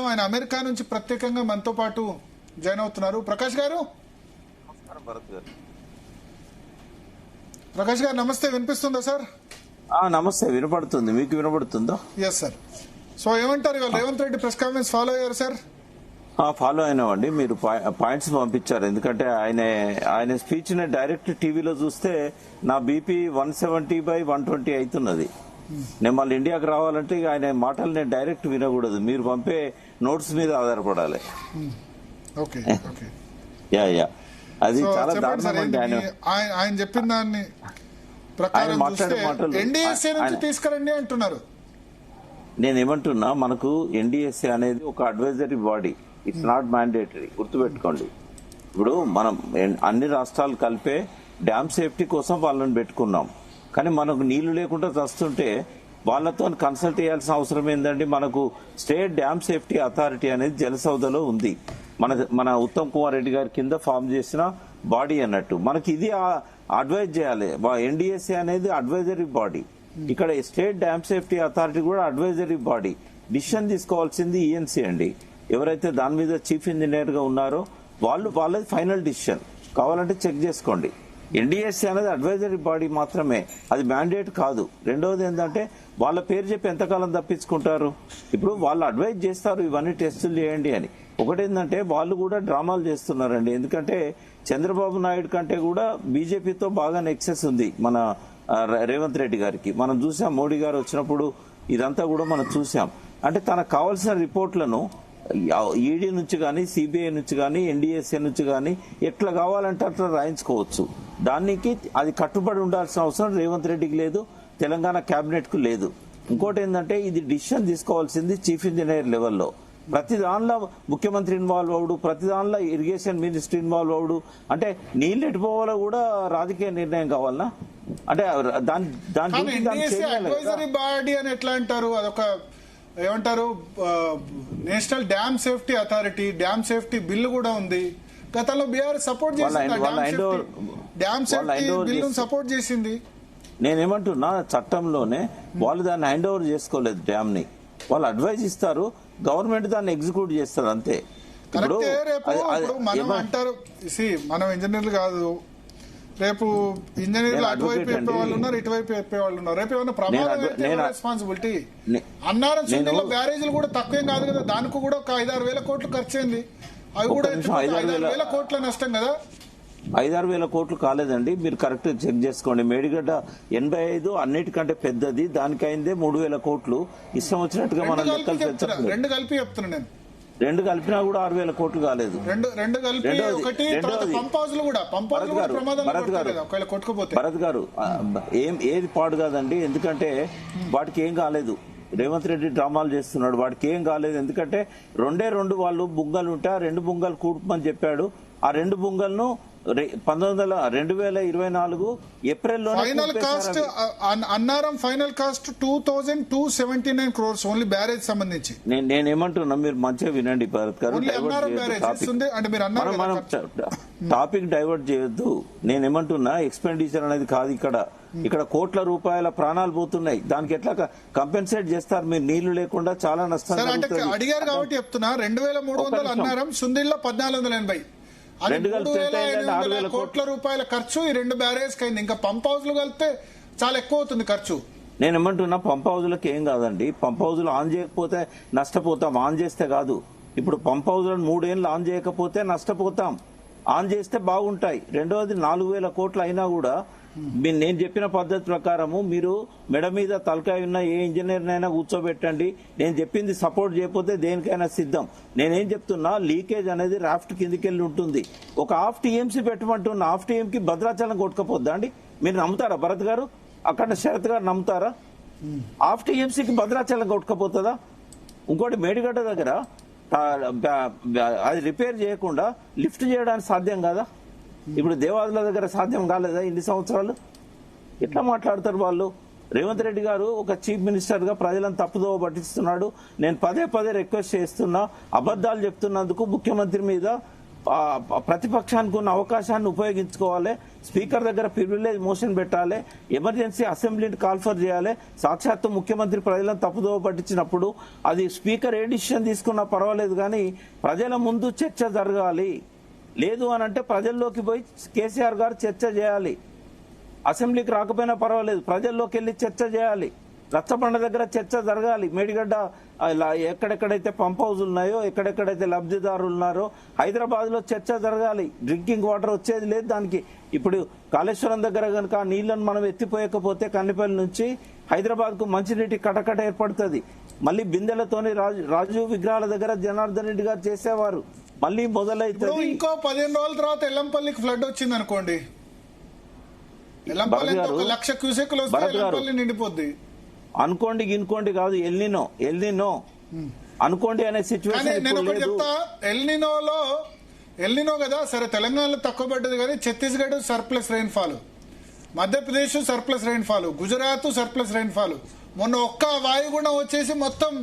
ఆయన అమెరికా నుంచి ప్రత్యేకంగా మనతో పాటు జాయిన్ అవుతున్నారు. ప్రకాష్ గారు నమస్తే, వినిపిస్తుందా సార్? నమస్తే, వినపడుతుంది. మీకు వినపడుతుందా? Yes sir. సో ఏమంటారు, ఇవాళ Revanth Reddy press conference follow అయ్యారు సార్? ఫాలో అయినామండి. మీరు పాయింట్స్ పంపించారు. ఎందుకంటే ఆయన స్పీచ్ ని డైరెక్ట్ టీవీలో చూస్తే నా బీపీ 170/120 అవుతున్నది. నేను మళ్ళీ ఇండియాకి రావాలంటే ఆయన మాటలు నేను డైరెక్ట్ వినకూడదు, మీరు పంపే నోట్స్ మీద ఆధారపడాలి. అది చాలా దారుణం అండి. ఆయన చెప్పిన దాన్ని ప్రకారం ఎన్డీఎస్ఏ నుంచి తీసుకురండి అంటున్నారు. నేనేమంటున్నా, మనకు ఎన్డీఎస్ఏ అనేది ఒక advisory body, it's not mandatory. గుర్తుపెట్టుకోండి. ఇప్పుడు మనం అన్ని రాష్ట్రాలు కలిపే డ్యామ్ సేఫ్టీ కోసం వాళ్ళని పెట్టుకున్నాం. కానీ మనకు నీళ్లు లేకుండా చస్తుంటే వాళ్ళతో కన్సల్ట్ చేయాల్సిన అవసరం ఏంటండి? మనకు స్టేట్ డ్యామ్ సేఫ్టీ అథారిటీ అనేది జలసౌదలో ఉంది. మన ఉత్తమ్ కుమార్ రెడ్డి గారి కింద ఫామ్ చేసిన బాడీ అన్నట్టు. మనకి ఇది అడ్వైజ్ చేయాలి. ఎన్డీఎస్ఏ అనేది అడ్వైజరీ బాడీ. ఇక్కడ స్టేట్ డ్యామ్ సేఫ్టీ అథారిటీ కూడా అడ్వైజరీ బాడీ. డిసిషన్ తీసుకోవాల్సింది ఈఎన్సీ అండి. ఎవరైతే దాని మీద చీఫ్ ఇంజనీర్ గా ఉన్నారో వాళ్ళది ఫైనల్ డిసిషన్. కావాలంటే చెక్ చేసుకోండి. ఎన్డీఎస్సీ అనేది అడ్వైజరీ బాడీ మాత్రమే, అది మ్యాండేట్ కాదు. రెండవది ఏంటంటే, వాళ్ళ పేరు చెప్పి ఎంతకాలం తప్పించుకుంటారు? ఇప్పుడు వాళ్ళు అడ్వైజ్ చేస్తారు, ఇవన్నీ టెస్టులు చేయండి అని. ఒకటేంటంటే, వాళ్ళు కూడా డ్రామాలు చేస్తున్నారండి. ఎందుకంటే చంద్రబాబు నాయుడు కంటే కూడా బీజేపీతో బాగా నెక్సెస్ ఉంది మన రేవంత్ రెడ్డి గారికి. మనం చూసాం, మోడీ గారు వచ్చినప్పుడు ఇదంతా కూడా మనం చూసాం. అంటే తనకు కావాల్సిన రిపోర్ట్లను ఈడీ నుంచి కానీ, సిబిఐ నుంచి కానీ, ఎన్డీఎస్ఏ నుంచి కానీ ఎట్లా కావాలంటే అట్లా రాయించుకోవచ్చు. దానికి అది కట్టుబడి ఉండాల్సిన అవసరం రేవంత్ రెడ్డికి లేదు, తెలంగాణ కేబినెట్ కు లేదు. ఇంకోటి ఏంటంటే, ఇది డిసిషన్ తీసుకోవాల్సింది చీఫ్ ఇంజనీర్ లెవెల్లో. ప్రతి దానిలో ముఖ్యమంత్రి ఇన్వాల్వ్ అవుడు, ప్రతి దానిలో ఇరిగేషన్ మినిస్టర్ ఇన్వాల్వ్ అవుడు. అంటే నీళ్ళు ఎటుపోవాలో కూడా రాజకీయ నిర్ణయం కావాలనా? అంటే అడ్వైజరీ బాడీ అని ఎట్లా అంటారు? అదొక ఏమంటారు, national dam safety authority, dam safety bill కూడా ఉంది. గతంలో బీఆర్ సపోర్ట్ చేసింది, డ్యామ్ సేఫ్టీ బిల్లు సపోర్ట్ చేసింది. నేనేమంటున్నా, చట్టంలోనే వాళ్ళు దాన్ని హ్యాండ్ ఓవర్ చేసుకోలేదు. డ్యామ్ ని వాళ్ళు అడ్వైజ్ ఇస్తారు, గవర్నమెంట్ దాన్ని ఎగ్జిక్యూట్ చేస్తారు, అంతే. మనం అంటారు, మనం ఇంజనీర్లు కాదు, రేపు ఇంజనీర్లు అటువైపు చెప్పే వాళ్ళు ఉన్నారు, ఇటువైపు చెప్పే వాళ్ళు ఉన్నారు. రేపు ఏమైనా ప్రమాదం రెస్పాన్సిబిలిటీ. అన్నారం సుందీలో బ్యారేజీలు కూడా తక్కువేం కాదు కదా, దానికి కూడా ఒక 5-6 వేల కోట్లు ఖర్చు అయింది. అవి కూడా 5-6 వేల కోట్ల నష్టం కదా. 5-6 వేల కోట్లు కాలేదండి, మీరు కరెక్ట్ చెక్ చేసుకోండి. మేడిగడ్డ 85 అన్నిటికంటే పెద్దది, దానికి అయిందే 3,000 కోట్లు. ఇష్టం వచ్చినట్టుగా మనం లెక్కలు పెంచాలి. రెండు కలిపి చెప్తున్నా నేను, రెండు కలిపినా కూడా 6,000 కోట్లు కాలేదు. భరత్ గారు ఏది పాడు కాదండి. ఎందుకంటే వాటికి ఏం కాలేదు. రేవంత్ రెడ్డి డ్రామాలు చేస్తున్నాడు, వాడికి ఏం కాలేదు. ఎందుకంటే 2 వాళ్ళు బుంగలు ఉంటే ఆ 2 బుంగలు కూడమని చెప్పాడు. ఆ 2 బుంగలను 2024 ఏప్రిల్లో final cost Annaram final cost 2,279 crores only barrage సంబంధించి. నేనేమంటున్నా, మీరు మంచిగా వినండి భరత్ గారు, మనం టాపిక్ డైవర్ట్ చేయొద్దు. నేనేమంటున్నా, ఎక్స్పెండిచర్ అనేది కాదు ఇక్కడ కోట్ల రూపాయల ప్రాణాలు పోతున్నాయి. దానికి ఎట్లా కంపెన్సేట్ చేస్తారు? మీరు నీళ్లు లేకుండా చాలా నష్టం అడిగారు కాబట్టి చెప్తున్నా. 2,300 అన్నారం, సుందిల్లో 1,480, 3,800 కోట్ల రూపాయల ఖర్చు ఈ 2 బ్యారేజ్ కైంది. ఇంకా పంప్ హౌస్ లు కలిపితే చాలా ఎక్కువ అవుతుంది ఖర్చు. నేనేమంటున్నా, పంప్ హౌస్ లకు ఏం కాదండి. పంప్ హౌస్ లు ఆన్ చేయకపోతే నష్టపోతాం, ఆన్ చేస్తే కాదు. ఇప్పుడు పంప్ హౌస్ లను 3 ఏళ్ళు ఆన్ చేయకపోతే నష్టపోతాం, ఆన్ చేస్తే బాగుంటాయి. రెండవది 4,000 కోట్లు అయినా కూడా నేను చెప్పిన పద్ధతి ప్రకారము మీరు మెడ మీద తలకాయ ఉన్న ఏ ఇంజనీర్నైనా కూర్చోబెట్టండి. నేను చెప్పింది సపోర్ట్ చేయకపోతే దేనికైనా సిద్ధం. నేనేం చెప్తున్నా, లీకేజ్ అనేది రాఫ్ట్ కిందికెళ్ళి ఉంటుంది. ఒక హాఫ్ టీఎంసీ పెట్టమంటున్నా, హాఫ్ టీఎంకి భద్రాచలం కొట్టుకపోద్దా అండి? మీరు నమ్ముతారా భరత్ గారు? అక్కడ శరత్ గారు నమ్ముతారా? హాఫ్ టీఎంసీకి భద్రాచలం కొట్టుకపోతుందా? ఇంకోటి, మేడిగడ్డ దగ్గర అది రిపేర్ చేయకుండా లిఫ్ట్ చేయడానికి సాధ్యం కాదా? ఇప్పుడు దేవాదుల దగ్గర సాధ్యం కాలేదా ఇన్ని సంవత్సరాలు? ఎట్లా మాట్లాడతారు వాళ్ళు? రేవంత్ రెడ్డి గారు ఒక చీఫ్ మినిస్టర్ గా ప్రజలను తప్పుదోవ పట్టిస్తున్నాడు. నేను పదే రిక్వెస్ట్ చేస్తున్నా, అబద్దాలు చెప్తున్నందుకు ముఖ్యమంత్రి మీద ప్రతిపక్షానికి ఉన్న అవకాశాన్ని ఉపయోగించుకోవాలి, స్పీకర్ దగ్గర ప్రివిలేజ్ మోషన్ పెట్టాలి, ఎమర్జెన్సీ అసెంబ్లీని కాల్ఫర్ చేయాలి. సాక్షాత్తు ముఖ్యమంత్రి ప్రజలను తప్పుదోవ పట్టించినప్పుడు అది స్పీకర్ ఏ డిసిషన్ తీసుకున్నా పర్వాలేదు, కానీ ప్రజల ముందు చర్చ జరగాలి. లేదు అని అంటే ప్రజల్లోకి పోయి కేసీఆర్ గారు చర్చ చేయాలి. అసెంబ్లీకి రాకపోయినా పర్వాలేదు, ప్రజల్లోకి వెళ్ళి చర్చ చేయాలి. రచ్చబండ దగ్గర చర్చ జరగాలి. మేడిగడ్డ ఎక్కడెక్కడైతే పంప్ హౌస్ ఉన్నాయో, ఎక్కడెక్కడైతే లబ్ధిదారులు ఉన్నారో హైదరాబాద్ లో చర్చ జరగాలి. డ్రింకింగ్ వాటర్ వచ్చేది లేదు దానికి. ఇప్పుడు కాళేశ్వరం దగ్గర కనుక ఆ నీళ్లను మనం ఎత్తిపోయకపోతే కన్నెపల్లి నుంచి హైదరాబాద్ కు మంచినీటి కటకట ఏర్పడుతుంది. మళ్ళీ బిందెలతోని రాజు విగ్రహాల దగ్గర జనార్దన్ రెడ్డి గారు చేసేవారు. మళ్ళీ మొదలైతుంది. ఇంకో 15 రోజుల తర్వాత ఎల్లంపల్లికి ఫ్లడ్ వచ్చింది అనుకోండి, ఎల్లంపల్లి 1,00,000 క్యూసెక్లు వస్తే ఎల్లంపల్లి నిండిపోద్ది. అనుకోండి గినుకోండి కాదు, ఎల్నినో అనుకోండి అనే సిచ్యువేషన్. నేను ఒకటి చెప్తా, ఎల్నినో కదా సరే, తెలంగాణలో తక్కువ పడ్డది కానీ Chhattisgarh surplus rainfall, Madhya Pradesh surplus rainfall, Gujarat surplus rainfall. మొన్న ఒక్క వాయుగుండం వచ్చేసి మొత్తం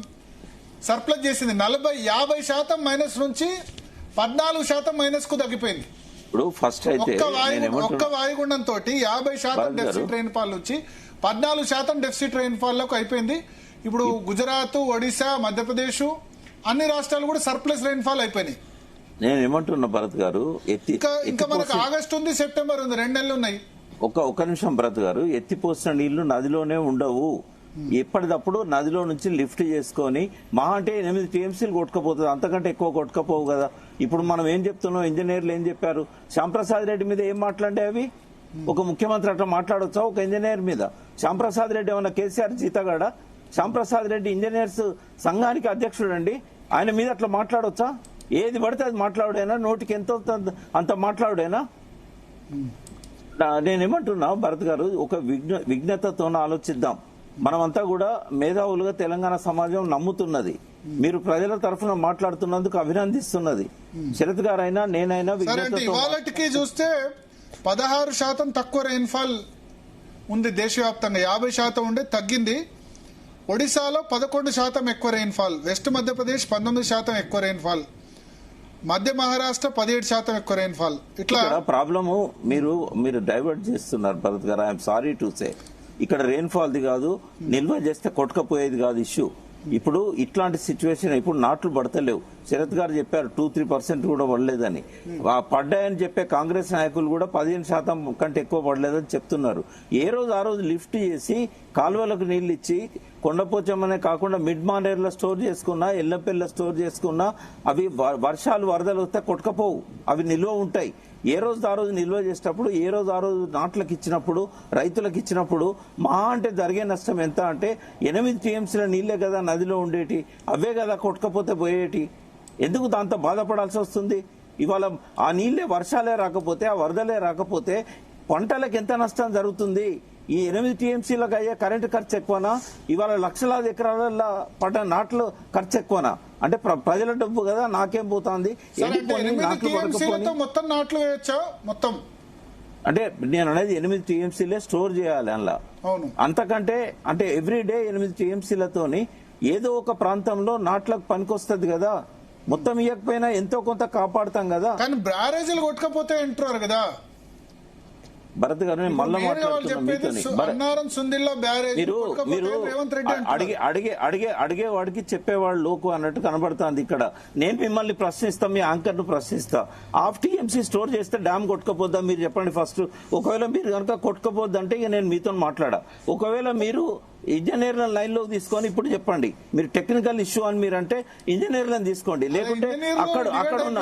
సర్ప్లస్ చేసింది. 40-50% మైనస్ నుంచి 14% మైనస్ కు తగ్గిపోయింది. ఇప్పుడు ఫస్ట్ అయితే ఒక్క వాయుగుండం తోటి 50% డెఫిసిట్ రెయిన్ఫాల్ నుంచి 14% డెఫిసిట్ రెయిన్ఫాల్ లోకి అయిపోయింది. ఇప్పుడు గుజరాత్, ఒడిశా, మధ్యప్రదేశ్ అన్ని రాష్ట్రాలు కూడా సర్ప్లస్ రెయిన్ఫాల్ అయిపోయినాయి. నేను ఏమంటున్నా భరత్ గారు, ఇంకా మనకు ఆగస్టు ఉంది, సెప్టెంబర్ ఉంది, 2 నెలలు ఉన్నాయి. ఒక్క నిమిషం భరత్ గారు, ఎత్తిపోసిన నీళ్లు నదిలోనే ఉండవు. ఎప్పటికప్పుడు నదిలో నుంచి లిఫ్ట్ చేసుకొని మహా అంటే 8 టీఎంసీలు కొట్టుకపోతుంది, అంతకంటే ఎక్కువ కొట్టుకపోవు కదా. ఇప్పుడు మనం ఏం చెప్తున్నాం, ఇంజనీర్లు ఏం చెప్పారు, శ్యాంప్రసాద్ రెడ్డి మీద ఏం మాట్లాడే అవి? ఒక ముఖ్యమంత్రి అట్లా మాట్లాడొచ్చా ఒక ఇంజనీర్ మీద? శ్యాంప్రసాద్ రెడ్డి ఏమన్నా కేసీఆర్ జీతగాడా? శ్యాంప్రసాద్ రెడ్డి ఇంజనీర్స్ సంఘానికి అధ్యక్షుడు అండి, ఆయన మీద అట్లా మాట్లాడొచ్చా? ఏది పడితే అది మాట్లాడేనా? నోటికి ఎంత అంత మాట్లాడేనా? నేనేమంటున్నా భరత్ గారు, ఒక విజ్ఞతతో ఆలోచిద్దాం. మనమంతా కూడా మేధావులుగా తెలంగాణ సమాజం నమ్ముతున్నది. మీరు ప్రజల తరఫున మాట్లాడుతున్నందుకు అభినందిస్తున్నది. శరత్ గారైనా నేనైనా ఇవాళకి చూస్తే 16% తక్కువ రెయిన్ఫాల్ ఉంది దేశవ్యాప్తంగా. 50% ఉండే తగ్గింది. ఒడిశాలో 11% ఎక్కువ రెయిన్ఫాల్, వెస్ట్ మధ్యప్రదేశ్ 19% ఎక్కువ రెయిన్ఫాల్, మధ్య మహారాష్ట్ర 17% ఎక్కువ రెయిన్ఫాల్. ఇట్లా ప్రాబ్లము మీరు డైవర్ట్ చేస్తున్నారు భరత్ గారు. ఐఎమ్ సారీ టు సే, ఇక్కడ రెయిన్ఫాల్ది కాదు, నిల్వ చేస్తే కొట్టుకపోయేది కాదు ఇష్యూ. ఇప్పుడు ఇట్లాంటి సిచ్యువేషన్, ఇప్పుడు నాట్లు పడతలేవు. శరత్ గారు చెప్పారు 2-3% కూడా పడలేదని. పడ్డాయని చెప్పే కాంగ్రెస్ నాయకులు కూడా 15% కంటే ఎక్కువ పడలేదని చెప్తున్నారు. ఏ రోజు ఆ రోజు లిఫ్ట్ చేసి కాలువలకు నీళ్లు ఇచ్చి కొండపోచమ్మనే కాకుండా మిడ్ మానేర్లో స్టోర్ చేసుకున్నా, ఎల్లంపల్లిలో స్టోర్ చేసుకున్నా అవి వర్షాలు వరదలు వస్తే కొట్టుకపోవు, అవి నిల్వ ఉంటాయి. ఏ రోజు ఆ రోజు నిల్వ చేసేటప్పుడు, ఏ రోజు ఆ రోజు నాట్లకు ఇచ్చినప్పుడు, రైతులకు ఇచ్చినప్పుడు మహా అంటే జరిగే నష్టం ఎంత అంటే 8 టీఎంసీల నీళ్లే కదా నదిలో ఉండేటి, అవే కదా కొట్టుకపోతే పోయేటి. ఎందుకు దాంతో బాధపడాల్సి వస్తుంది? ఇవాళ ఆ నీళ్లే వర్షాలే రాకపోతే, ఆ వరదలే రాకపోతే పంటలకు ఎంత నష్టం జరుగుతుంది? ఈ 8 టీఎంసీలకు అయ్యే కరెంటు ఖర్చు ఎక్కువనా? ఇవాళ లక్షలాది ఎకరాల పడ్డ నాట్లు ఖర్చు ఎక్కువనా? అంటే ప్రజల డబ్బు కదా, నాకేం పోతుంది? మొత్తం నాట్లు వేయచ్చా? మొత్తం అంటే నేను అనేది 8 టీఎంసీలే స్టోర్ చేయాలి అందులో. అంతకంటే అంటే ఎవ్రీడే 8 టీఎంసీలతోని ఏదో ఒక ప్రాంతంలో నాట్లకు పనికొస్తుంది కదా. మొత్తం ఇవ్వకపోయినా ఎంతో కొంత కాపాడుతాం కదా. కానీ బ్యారేజీలు కొట్టుకపోతే అంటున్నారు కదా భరత్ గారు. నేను మళ్ళీ అడిగే వాడికి చెప్పేవాళ్ళు లోకు అన్నట్టు కనబడుతుంది ఇక్కడ. నేను మిమ్మల్ని ప్రశ్నిస్తా, మీ యాంకర్ ను ప్రశ్నిస్తా. హాఫ్ టీఎంసీ స్టోర్ చేస్తే డ్యామ్ కొట్టుకపోద్దా మీరు చెప్పండి ఫస్ట్. ఒకవేళ మీరు కనుక కొట్టుకపోద్దంటే ఇక నేను మీతో మాట్లాడా. ఒకవేళ మీరు ఇంజనీర్ల లైన్ లో తీసుకొని ఇప్పుడు చెప్పండి, మీరు టెక్నికల్ ఇష్యూ అని మీరంటే ఇంజనీర్లను తీసుకోండి, లేకుంటే అక్కడ ఉన్న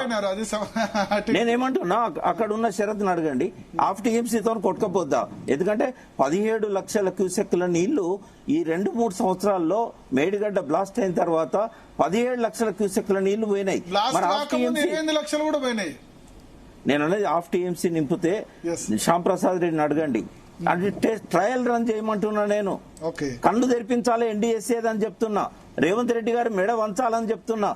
నేనేమంటున్నా అక్కడ ఉన్న షరత్ని అడగండి. హాఫ్ టీఎంసీతో కొట్టుకపోద్దా? ఎందుకంటే 17 లక్షల క్యూసెక్ల నీళ్లు ఈ 2-3 సంవత్సరాల్లో మేడిగడ్డ బ్లాస్ట్ అయిన తర్వాత 17 లక్షల క్యూసెక్ల నీళ్లు పోయినాయి. నేను అనేది హాఫ్ టీఎంసీ నింపితే శ్యాంప్రసాద్ రెడ్డిని అడగండి. అంటే ట్రయల్ రన్ చేయమంటున్నా నేను. కళ్ళు తెరిపించాలి ఎన్డీఎస్ఏ అని చెప్తున్నా. రేవంత్ రెడ్డి గారు మెడ వంచాలని చెప్తున్నా.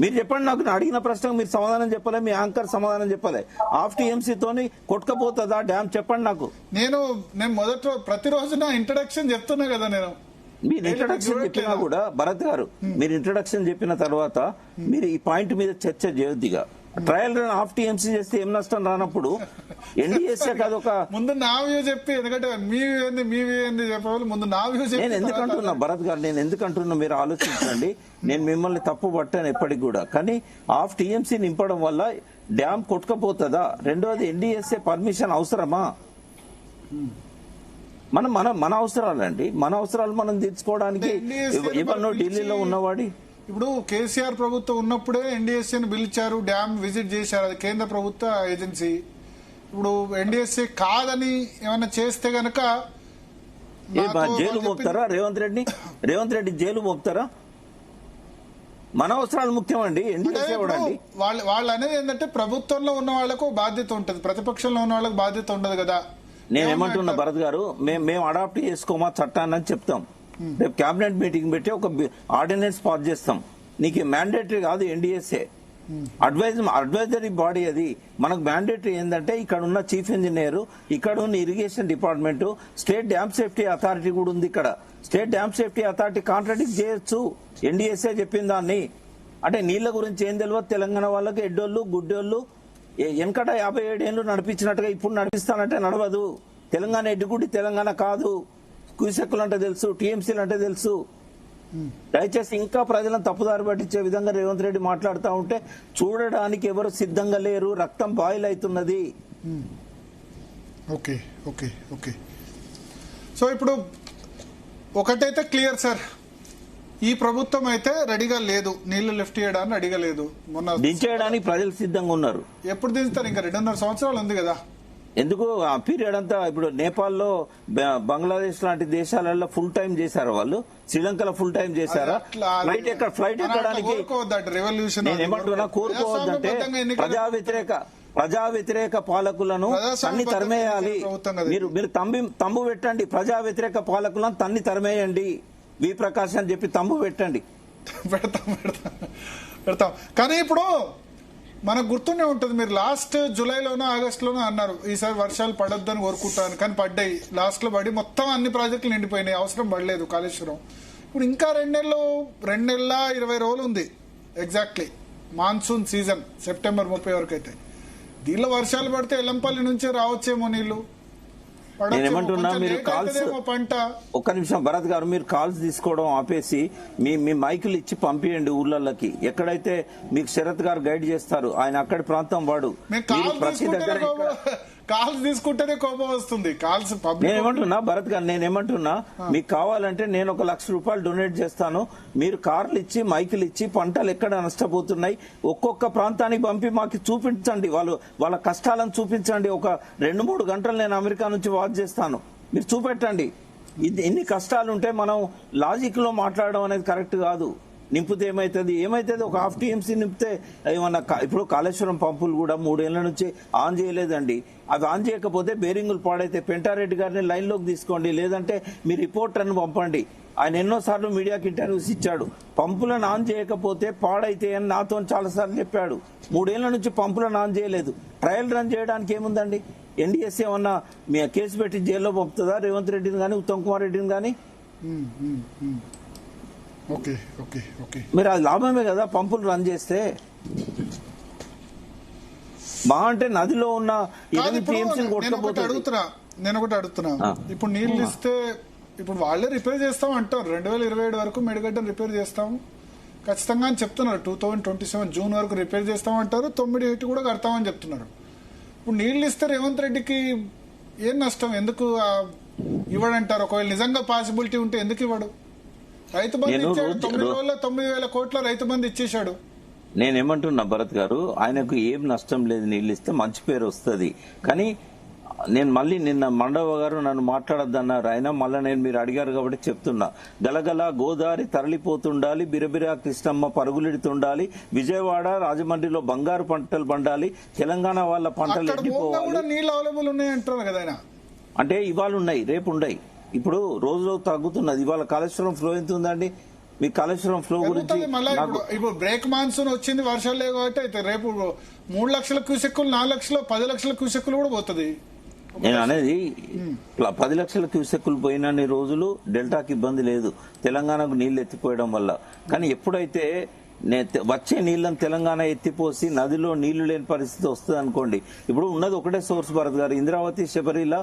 మీరు చెప్పండి, నాకు అడిగిన ప్రశ్నకు మీరు సమాధానం చెప్పలే, మీ యాంకర్ సమాధానం చెప్పలే. హాఫ్ టీఎంసీ తోని కొట్టుకపోతుందా డ్యామ్? చెప్పండి నాకు. నేను మొదట ప్రతిరోజు నా ఇంట్రడక్షన్ చెప్తున్నా కదా. నేను మీరు ఇంట్రడక్షన్ చెప్పినా కూడా భరత్ గారు, మీరు ఇంట్రడక్షన్ చెప్పిన తర్వాత మీరు ఈ పాయింట్ మీద చర్చ చేయొద్దిగా. ట్రయల్ రన్ ఆఫ్ టీఎంసీ చేస్తే ఏం నష్టం రానప్పుడు ఎన్డీఎస్ఏ కాదు ఒక ముందు నా వ్యూ చెప్పి, ఎందుకంటే మీ చెప్పేవాళ్ళు ముందు నా వ్యూ చెప్పి. నేను ఎందుకు అంటున్నా భరత్ గారు, నేను ఎందుకు అంటున్నా మీరు ఆలోచించండి. నేను మిమ్మల్ని తప్పు పట్టాను ఎప్పటికి కూడా, కానీ ఆఫ్ టీఎంసీ నింపడం వల్ల డ్యామ్ కొట్టుకపోతుందా? రెండోది ఎన్డీఎస్ఏ పర్మిషన్ అవసరమా? మన అవసరాలండి, మన అవసరాలు మనం తీర్చుకోవడానికి ఎవరినో ఢిల్లీలో ఉన్నవాడి. ఇప్పుడు కేసీఆర్ ప్రభుత్వం ఉన్నప్పుడే ఎన్డీఎస్ఏని పిలిచారు, డ్యామ్ విజిట్ చేశారు, అది కేంద్ర ప్రభుత్వ ఏజెన్సీ. ఇప్పుడు ఎన్డీఎస్ఏ కాదని ఏమైనా చేస్తే గనక జైలు మోపుతారా రేవంత్ రెడ్డి జైలు మోపుతారా? మన అవసరాలు ముఖ్యమండి. ఎన్డీఎస్ఏ వాళ్ళు అనేది ఏంటంటే ప్రభుత్వంలో ఉన్న వాళ్ళకు బాధ్యత ఉంటది, ప్రతిపక్షంలో ఉన్న వాళ్ళకు బాధ్యత ఉండదు కదా. నేనేమంటున్నా భరత్ గారు, మేము అడాప్ట్ చేసుకోమా చట్టాన్ని అని చెప్తాం. రేపు కేబినెట్ మీటింగ్ పెట్టి ఒక ఆర్డినెన్స్ పాస్ చేస్తాం. నీకు మ్యాండేటరీ కాదు ఎన్డీఎస్ఏ, అడ్వైజరీ బాడీ అది. మనకు మ్యాండేటరీ ఏంటంటే ఇక్కడ ఉన్న చీఫ్ ఇంజనీర్, ఇక్కడ ఉన్న irrigation department, state dam safety authority కూడా ఉంది ఇక్కడ. State dam safety authority contradict చేయొచ్చు ఎన్డీఎస్ఏ చెప్పిన దాన్ని. అంటే నీళ్ల గురించి ఏం తెలియదు తెలంగాణ వాళ్ళకి, ఎడ్డోళ్ళు గుడ్డోళ్ళు. వెనకట 57 ఏళ్లు నడిపించినట్టుగా ఇప్పుడు నడిపిస్తానంటే నడవదు. తెలంగాణ ఎడ్డుగుడ్డి తెలంగాణ కాదు. క్యూసెక్కులు అంటే తెలుసు, టీఎంసీలు అంటే తెలుసు. దయచేసి ఇంకా ప్రజలను తప్పుదారి పట్టించే విధంగా రేవంత్ రెడ్డి మాట్లాడుతూ ఉంటే చూడడానికి ఎవరు సిద్ధంగా లేరు. రక్తం బాయిల్ అవుతున్నది. Okay okay okay. సో ఇప్పుడు ఒకటైతే క్లియర్ సార్, ఈ ప్రభుత్వం అయితే రెడీగా లేదు, నీళ్లు లిఫ్ట్ చేయడానికి రెడీగా లేదు. మొన్న దించేయడానికి ప్రజలు సిద్ధంగా ఉన్నారు. ఎప్పుడు దించుతారు? ఇంకా 2.5 సంవత్సరాలు ఉంది కదా. ఎందుకు ఆ పీరియడ్ అంతా? ఇప్పుడు నేపాల్లో, బంగ్లాదేశ్ లాంటి దేశాలలో ఫుల్ టైం చేశారు వాళ్ళు, శ్రీలంకలో ఫుల్ టైం చేశారా? ఫ్లైట్ ఎక్కడానికి నేను ఏమంటున్నా, కోరుకోవద్దంటే ప్రజా వ్యతిరేక పాలకులను తన్ని తరిమేయాలి. మీరు తంబు పెట్టండి, ప్రజా వ్యతిరేక పాలకులను తన్ని తరిమేయండి, వి ప్రకాష్ అని చెప్పి తంబు పెట్టండి. పెడతాం. కానీ ఇప్పుడు మనకు గుర్తుండే ఉంటుంది, మీరు లాస్ట్ జూలైలోనో ఆగస్టులోనో అన్నారు ఈసారి వర్షాలు పడొద్దని కోరుకుంటాను, కానీ పడ్డాయి. లాస్ట్ లో పడి మొత్తం అన్ని ప్రాజెక్టులు నిండిపోయినాయి, అవసరం పడలేదు కాళేశ్వరం. ఇప్పుడు ఇంకా 2 నెలల 20 రోజులు ఉంది ఎగ్జాక్ట్లీ మాన్సూన్ సీజన్, సెప్టెంబర్ 30 వరకు. అయితే దీనిలో వర్షాలు పడితే ఎల్లంపల్లి నుంచే రావచ్చేమో నీళ్లు. నేనేమంటున్నా, మీరు కాల్స్, ఒక్క నిమిషం భరత్ గారు, మీరు కాల్స్ తీసుకోవడం ఆపేసి మీ మైకులు ఇచ్చి పంపియండి ఊర్లకి. ఎక్కడైతే మీకు శరత్ గారు గైడ్ చేస్తారు, ఆయన అక్కడి ప్రాంతం వాడు. ప్రతి దగ్గర కాల్స్ తీసుకుంటేనే కోపం వస్తుంది. కాల్స్ నేనేమంటున్నా భరత్ గారు, నేనేమంటున్నా, మీకు కావాలంటే నేను ఒక ₹1,00,000 డొనేట్ చేస్తాను. మీరు కార్లు ఇచ్చి మైకులు ఇచ్చి పంటలు ఎక్కడ నష్టపోతున్నాయి ఒక్కొక్క ప్రాంతానికి పంపి మాకు చూపించండి, వాళ్ళ కష్టాలను చూపించండి. ఒక 2-3 గంటలు నేను అమెరికా నుంచి వాచ్ చేస్తాను, మీరు చూపెట్టండి. ఇన్ని కష్టాలు ఉంటే మనం లాజిక్ లో మాట్లాడడం అనేది కరెక్ట్ కాదు. నింపితే ఏమైతుంది ఒక హాఫ్ టీఎంసీ నింపితే ఏమన్నా? ఇప్పుడు కాళేశ్వరం పంపులు కూడా 3 ఏళ్ల నుంచి ఆన్ చేయలేదండి. అవి ఆన్ చేయకపోతే బేరింగులు పాడైతే పెంటారెడ్డి గారిని లైన్లోకి తీసుకోండి, లేదంటే మీ రిపోర్టర్ని పంపండి. ఆయన ఎన్నోసార్లు మీడియాకి ఇంటర్వ్యూస్ ఇచ్చాడు. పంపులను ఆన్ చేయకపోతే పాడైతే అని నాతో చాలాసార్లు చెప్పాడు. 3 ఏళ్ల నుంచి పంపులను ఆన్ చేయలేదు. ట్రయల్ రన్ చేయడానికి ఏముందండి? ఎన్డీఎస్ఏ ఏమన్నా మీ కేసు పెట్టి జైల్లో పంపుతుందా రేవంత్ రెడ్డిని కానీ ఉత్తమ్ కుమార్ రెడ్డిని కానీ? మీరు అది లాభమే కదా పంపులు రన్ చేస్తే. మా అంటే నదిలో ఉన్న నేను ఒకటి అడుగుతున్నా, ఇప్పుడు నీళ్లు ఇస్తే ఇప్పుడు వాళ్ళే రిపేర్ చేస్తాం అంటారు. 2027 వరకు మెడిగడ్డను రిపేర్ చేస్తాం ఖచ్చితంగా అని చెప్తున్నారు. 2027 జూన్ వరకు రిపేర్ చేస్తామంటారు. 9 ఏటి కూడా కడతామని చెప్తున్నారు. ఇప్పుడు నీళ్లు ఇస్తే రేవంత్ రెడ్డికి ఏం నష్టం? ఎందుకు ఇవ్వడంటారు? ఒకవేళ నిజంగా పాసిబిలిటీ ఉంటే ఎందుకు ఇవ్వడు? రైతు బంధు ఇచ్చాడు, 9 రోజుల్లో 9,000 కోట్ల రైతు బంధు ఇచ్చేశాడు. నేనేమంటున్నా భరత్ గారు, ఆయనకు ఏం నష్టం లేదు, నీళ్ళు ఇస్తే మంచి పేరు వస్తుంది. కానీ నేను మళ్ళీ నిన్న మండవ గారు నన్ను మాట్లాడద్దన్నారు ఆయన, మళ్ళీ నేను మీరు అడిగారు కాబట్టి చెప్తున్నా. గలగల గోదావరి తరలిపోతుండాలి, బిరబిరా కృష్ణమ్మ పరుగులెడుతుండాలి, విజయవాడ రాజమండ్రిలో బంగారు పంటలు పండాలి, తెలంగాణ వాళ్ళ పంటలు ఎండిపోవాలి. నీళ్ళు అవైలబుల్ ఉన్నాయంటారు కదా ఆయన. అంటే ఇవాళ ఉన్నాయి, రేపు ఉన్నాయి. ఇప్పుడు రోజు తగ్గుతున్నది. ఇవాళ కాళేశ్వరం ఫ్లో ఎంత ఉందండి? మీ కాళేశ్వరం ఫ్లో గురించి ఇప్పుడు బ్రేక్ మాన్సూన్ వచ్చింది, వర్షాలు లేవు కాబట్టి అయితే రేపు 3 లక్షల క్యూసెక్కులు, 4 లక్షలు, 10 లక్షల క్యూసెక్కులు కూడా పోతుంది. నేను అనేది 10 లక్షల క్యూసెక్కులు పోయినన్ని రోజులు డెల్టాకి ఇబ్బంది లేదు, తెలంగాణకు నీళ్లు ఎత్తిపోయడం వల్ల. కానీ ఎప్పుడైతే వచ్చే నీళ్లను తెలంగాణ ఎత్తిపోసి నదిలో నీళ్లు లేని పరిస్థితి వస్తుంది అనుకోండి, ఇప్పుడు ఉన్నది ఒకటే సోర్స్ భరత్ గారు, ఇంద్రావతి శబరిలా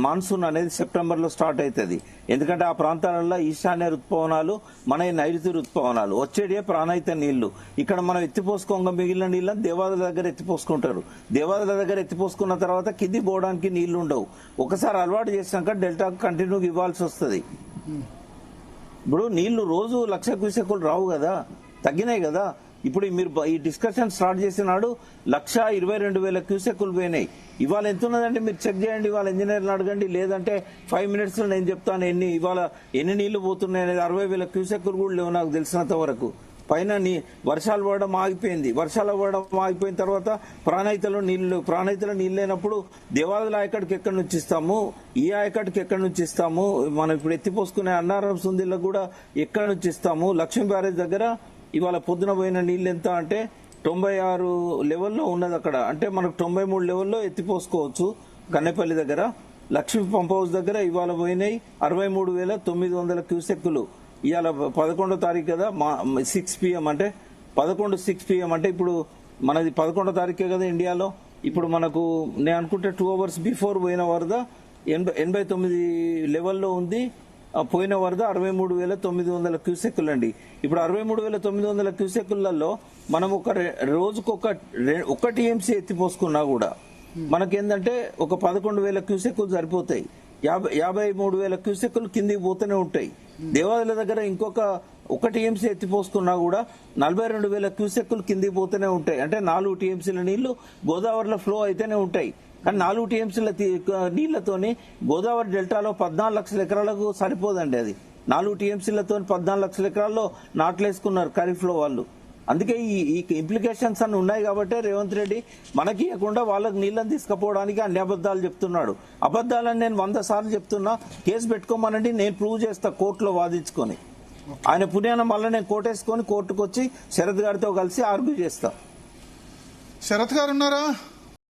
మాన్సూన్ అనేది సెప్టెంబర్ లో స్టార్ట్ అవుతుంది. ఎందుకంటే ఆ ప్రాంతాలలో ఈశాన్య ఋతుపవనాలు, మన నైరుతి ఋతుపవనాలు వచ్చేడే ప్రాణహిత నీళ్లు. ఇక్కడ మనం ఎత్తిపోసుకోగా మిగిలిన నీళ్ళని దేవాదుల దగ్గర ఎత్తిపోసుకుంటారు. దేవాదుల దగ్గర ఎత్తిపోసుకున్న తర్వాత కింది పోవడానికి నీళ్లు ఉండవు. ఒకసారి అలవాటు చేసినాక డెల్టాకు కంటిన్యూగా ఇవ్వాల్సి వస్తుంది. ఇప్పుడు నీళ్లు రోజు 1,00,000 క్యూసెక్కులు రావు కదా, తగ్గినాయి కదా. ఇప్పుడు మీరు ఈ డిస్కషన్ స్టార్ట్ చేసినాడు 1,22,000 క్యూసెక్కులు పోయినాయి. ఇవాళ ఎంత ఉన్నదంటే మీరు చెక్ చేయండి, ఇవాళ ఇంజనీర్లు అడగండి, లేదంటే 5 minutes లో నేను చెప్తాను ఇవాళ ఎన్ని నీళ్లు పోతున్నాయి అనేది. 60,000 క్యూసెక్కులు కూడా లేవు నాకు తెలిసినంత వరకు. పైన వర్షాలు పడడం ఆగిపోయింది. వర్షాలు పడడం ఆగిపోయిన తర్వాత ప్రాణహితలో నీళ్లు లేనప్పుడు దేవాదుల ఆయకట్టుకి ఎక్కడి నుంచి ఇస్తాము, ఈ ఆయకట్టుకి ఎక్కడి నుంచి ఇస్తాము, మనం ఇప్పుడు ఎత్తిపోసుకునే అన్నారం సుందిళ్ళకు కూడా ఎక్కడి నుంచి ఇస్తాము. లక్ష్మీ బ్యారేజ్ దగ్గర ఇవాళ పొద్దున పోయిన నీళ్ళు ఎంత అంటే 96 లెవెల్లో ఉన్నది అక్కడ. అంటే మనకు 93 లెవెల్లో ఎత్తిపోసుకోవచ్చు. కన్నెపల్లి దగ్గర లక్ష్మీ పంప్ హౌస్ దగ్గర ఇవాళ పోయినాయి 63,900 క్యూసెక్కులు. ఇవాళ 11వ తారీఖు కదా, 6 PM అంటే 6 PM అంటే ఇప్పుడు మనది 11వ తారీఖే కదా ఇండియాలో. ఇప్పుడు మనకు నేను అనుకుంటే 2 hours బిఫోర్ పోయిన వరద 89 లెవెల్లో ఉంది. పోయిన వరద 63,900 క్యూసెక్కులు అండి. ఇప్పుడు 63,900 క్యూసెక్కులలో మనం ఒక రోజుకు ఒక టీఎంసీ ఎత్తిపోసుకున్నా కూడా మనకేందంటే ఒక 11,000 క్యూసెక్కులు సరిపోతాయి. 53,000 క్యూసెక్కులు కిందికి పోతూనే ఉంటాయి. దేవాదుల దగ్గర ఒక టీఎంసీ ఎత్తిపోసుకున్నా కూడా 42,000 క్యూసెక్కులు కిందికి పోతూనే ఉంటాయి. అంటే 4 టీఎంసీల నీళ్లు గోదావరిలో ఫ్లో అయితేనే ఉంటాయి. కానీ 4 టీఎంసీల నీళ్లతోని గోదావరి డెల్టాలో 14 లక్షల ఎకరాలకు సరిపోదండి. అది 4 టీఎంసీలతో 14 లక్షల ఎకరాల్లో నాట్లేసుకున్నారు ఖరీఫ్ లో వాళ్ళు. అందుకే ఈ ఇంప్లికేషన్స్ అన్ని ఉన్నాయి కాబట్టి రేవంత్ రెడ్డి మనకి ఇవ్వకుండా వాళ్ళకి నీళ్ళని తీసుకుపోవడానికి అన్ని అబద్దాలు చెప్తున్నాడు. అబద్దాలని నేను 100 సార్లు చెప్తున్నా. కేసు పెట్టుకోమనండి, నేను ప్రూవ్ చేస్తా కోర్టులో వాదించుకొని. ఆయన పుణ్యాన మళ్ళీ నేను కోర్టుకు వచ్చి శరత్ గారితో కలిసి ఆర్గ్యూ చేస్తా. శరత్ గారు ఉన్నారా?